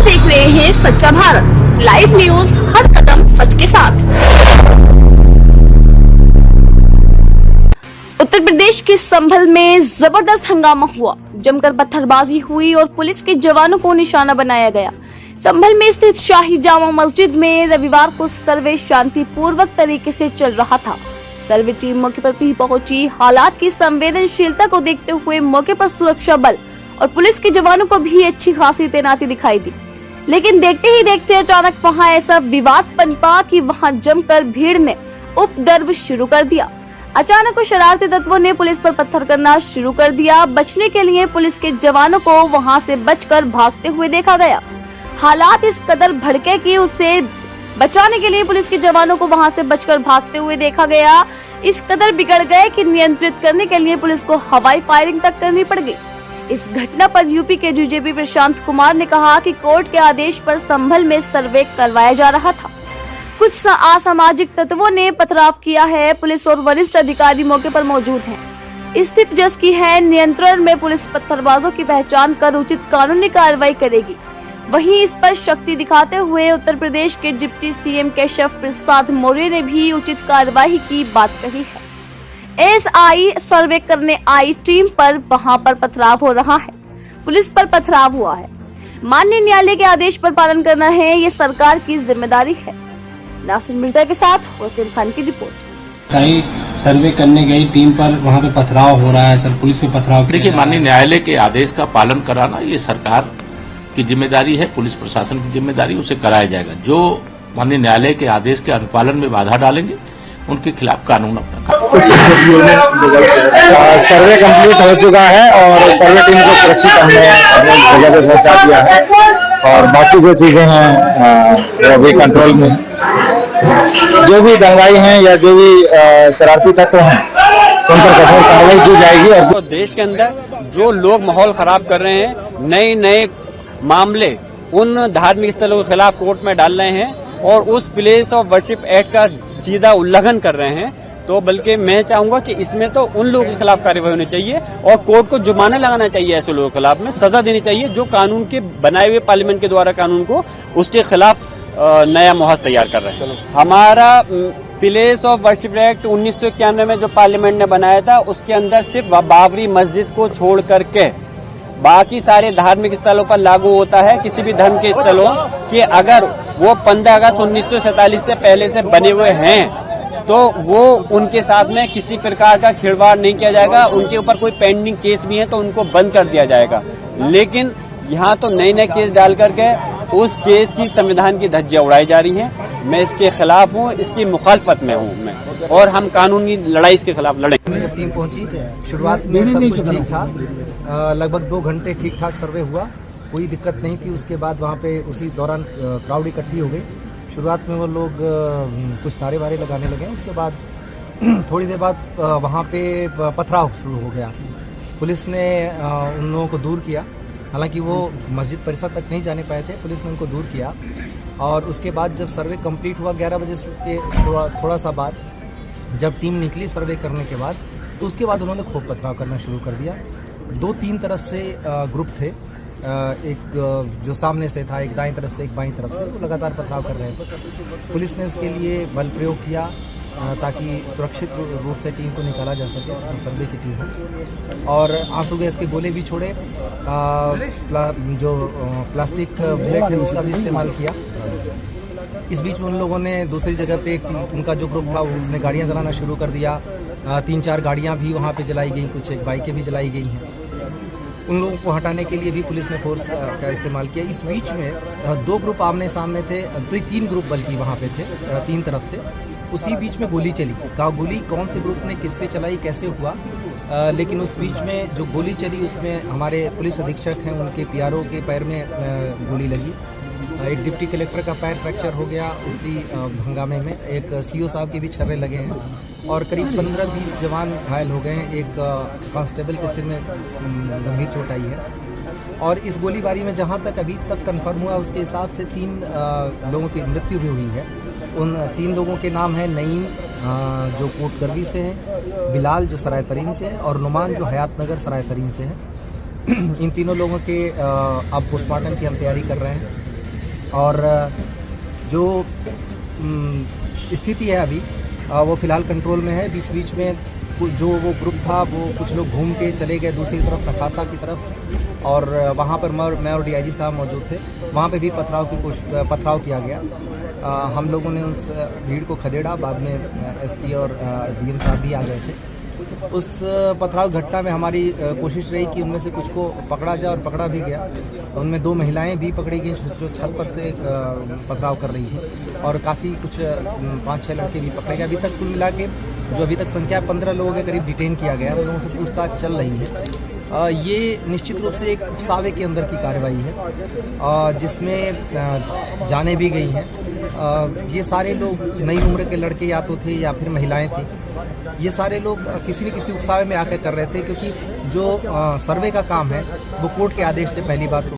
देख रहे हैं सच्चा भारत लाइव न्यूज, हर कदम सच के साथ। उत्तर प्रदेश के संभल में जबरदस्त हंगामा हुआ, जमकर पत्थरबाजी हुई और पुलिस के जवानों को निशाना बनाया गया। संभल में स्थित शाही जामा मस्जिद में रविवार को सर्वे शांतिपूर्वक तरीके से चल रहा था। सर्वे टीम मौके पर भी पहुंची। हालात की संवेदनशीलता को देखते हुए मौके पर सुरक्षा बल और पुलिस के जवानों को भी अच्छी खासी तैनाती दिखाई दी, लेकिन देखते ही देखते अचानक वहां ऐसा विवाद पनपा कि वहां जमकर भीड़ ने उपद्रव शुरू कर दिया। अचानक कुछ शरारती तत्वों ने पुलिस पर पत्थर करना शुरू कर दिया। बचने के लिए पुलिस के जवानों को वहां से बचकर भागते हुए देखा गया। हालात इस कदर भड़के कि उसे बचाने के लिए पुलिस के जवानों को वहां से बचकर भागते हुए देखा गया। इस कदर बिगड़ गए कि नियंत्रित करने के लिए पुलिस को हवाई फायरिंग तक करनी पड़ गई। इस घटना पर यूपी के डीजीपी प्रशांत कुमार ने कहा कि कोर्ट के आदेश पर संभल में सर्वे करवाया जा रहा था। कुछ असामाजिक तत्वों ने पथराव किया है। पुलिस और वरिष्ठ अधिकारी मौके पर मौजूद हैं। स्थिति जस की है नियंत्रण में। पुलिस पत्थरबाजों की पहचान कर उचित कानूनी कार्रवाई करेगी। वहीं इस पर शक्ति दिखाते हुए उत्तर प्रदेश के डिप्टी सीएम केशव प्रसाद मौर्य ने भी उचित कार्रवाई की बात कही है। एएसआई सर्वे करने आई टीम पर वहां पर पथराव हो रहा है। पुलिस पर पथराव हुआ है। माननीय न्यायालय के आदेश पर पालन करना है, ये सरकार की जिम्मेदारी है। नासिर मिर्जा के साथ हुसैन खान की रिपोर्ट। सही सर्वे करने गई टीम पर वहां पे पथराव हो रहा है सर, पुलिस पे पथराव। देखिए, माननीय न्यायालय के आदेश का पालन कराना ये सरकार की जिम्मेदारी है, पुलिस प्रशासन की जिम्मेदारी, उसे कराया जाएगा। जो माननीय न्यायालय के आदेश के अनुपालन में बाधा डालेंगे उनके खिलाफ कानून अपना। सर्वे कंप्लीट हो चुका है और सर्वे टीम को सुरक्षित हमने जगह पे पहुंचा दिया है और बाकी जो चीजें हैं वो भी कंट्रोल में। जो भी दंगाई हैं या जो भी शरारती तत्व हैं उन पर कठोर कार्रवाई की जाएगी। और तो देश के अंदर जो लोग माहौल खराब कर रहे हैं, नए नए मामले उन धार्मिक स्थलों के खिलाफ कोर्ट में डाल रहे हैं और उस प्लेस ऑफ वर्शिप एक्ट का सीधा उल्लंघन कर रहे हैं, तो बल्कि मैं चाहूंगा कि इसमें तो उन लोगों के खिलाफ कार्रवाई होनी चाहिए और कोर्ट को जुर्माना लगाना चाहिए। ऐसे लोगों के खिलाफ में सजा देनी चाहिए जो कानून के बनाए हुए पार्लियामेंट के द्वारा कानून को उसके खिलाफ नया मुहर तैयार कर रहे हैं। हमारा प्लेस ऑफ वर्शिप एक्ट 1991 में जो पार्लियामेंट ने बनाया था उसके अंदर सिर्फ बाबरी मस्जिद को छोड़ करके बाकी सारे धार्मिक स्थलों पर लागू होता है। किसी भी धर्म के स्थलों कि अगर वो 15 अगस्त 1947 से पहले से बने हुए हैं तो वो उनके साथ में किसी प्रकार का खिलवाड़ नहीं किया जाएगा। उनके ऊपर कोई पेंडिंग केस भी है तो उनको बंद कर दिया जाएगा। लेकिन यहाँ तो नए नए केस डाल करके उस केस की संविधान की धज्जियां उड़ाई जा रही हैं। मैं इसके खिलाफ हूँ, इसकी मुखालफत में हूँ मैं, और हम कानूनी लड़ाई इसके खिलाफ लड़ेंगे। टीम पहुंची, शुरुआत में सब कुछ ठीक था, लगभग 2 घंटे ठीक ठाक सर्वे हुआ, कोई दिक्कत नहीं थी। उसके बाद वहाँ पे उसी दौरान क्राउड इकट्ठी हो गई। शुरुआत में वो लोग कुछ नारे वारे लगाने लगे। उसके बाद थोड़ी देर बाद वहाँ पे पथराव शुरू हो गया। पुलिस ने उन लोगों को दूर किया, हालांकि वो मस्जिद परिसर तक नहीं जाने पाए थे। पुलिस ने उनको दूर किया और उसके बाद जब सर्वे कंप्लीट हुआ 11 बजे के थोड़ा सा बाद जब टीम निकली सर्वे करने के बाद, तो उसके बाद उन्होंने खूब पथराव करना शुरू कर दिया। 2-3 तरफ से ग्रुप थे, एक जो सामने से था, एक दाईं तरफ से, एक बाईं तरफ से, वो लगातार पथराव कर रहे थे। पुलिस ने उसके लिए बल प्रयोग किया ताकि सुरक्षित रूप से टीम को निकाला जा सके, तो सर्वे की टीम है। और आंसू गैस के गोले भी छोड़े, जो प्लास्टिक बुलेट है उसका भी इस्तेमाल किया। इस बीच में उन लोगों ने दूसरी जगह पे उनका जो ग्रुप था उसने गाड़ियां जलाना शुरू कर दिया। 3-4 गाड़ियां भी वहां पे जलाई गई, कुछ बाइकें भी जलाई गई हैं। उन लोगों को हटाने के लिए भी पुलिस ने फोर्स का इस्तेमाल किया। इस बीच में 2 ग्रुप आमने सामने थे, 3 ग्रुप बल्कि वहाँ पे थे 3 तरफ से। उसी बीच में गोली चली। गोली कौन से ग्रुप ने किस पे चलाई, कैसे हुआ, लेकिन उस बीच में जो गोली चली उसमें हमारे पुलिस अधीक्षक हैं, उनके पीआरओ के पैर में गोली लगी। एक डिप्टी कलेक्टर का पैर फ्रैक्चर हो गया उसी हंगामे में। एक सीओ साहब के भी छर्रे लगे हैं और करीब 15-20 जवान घायल हो गए हैं। एक कांस्टेबल के सिर में गंभीर चोट आई है। और इस गोलीबारी में जहां तक अभी तक कंफर्म हुआ उसके हिसाब से 3 लोगों की मृत्यु भी हुई है। उन 3 लोगों के नाम है नईम जो कोट करवी से है, बिलाल जो सराय तरीन से है और नुमान जो हयात नगर सराय तरीन से है। इन तीनों लोगों के अब पोस्टमार्टम की हम तैयारी कर रहे हैं। और जो स्थिति है अभी वो फिलहाल कंट्रोल में है। बीच बीच में जो वो ग्रुप था वो कुछ लोग घूम के चले गए दूसरी तरफ नखासा की तरफ, और वहाँ पर मैं और डीआईजी साहब मौजूद थे। वहाँ पे भी पथराव किया गया। हम लोगों ने उस भीड़ को खदेड़ा। बाद में एसपी और डीएम साहब भी आ गए थे। उस पथराव घटना में हमारी कोशिश रही कि उनमें से कुछ को पकड़ा जाए, और पकड़ा भी गया। उनमें 2 महिलाएं भी पकड़ी गई जो छत पर से पथराव कर रही हैं, और काफ़ी कुछ 5-6 लड़के भी पकड़े गए। अभी तक कुल मिला के जो अभी तक संख्या 15 लोगों के करीब डिटेन किया गया है। उन लोगों से पूछताछ चल रही है। ये निश्चित रूप से एक उकसावे के अंदर की कार्रवाई है, जिसमें जाने भी गई हैं। ये सारे लोग नई उम्र के लड़के या तो थे या फिर महिलाएं थी। ये सारे लोग किसी न किसी उकसावे में आकर कर रहे थे, क्योंकि जो सर्वे का काम है वो कोर्ट के आदेश से पहली बात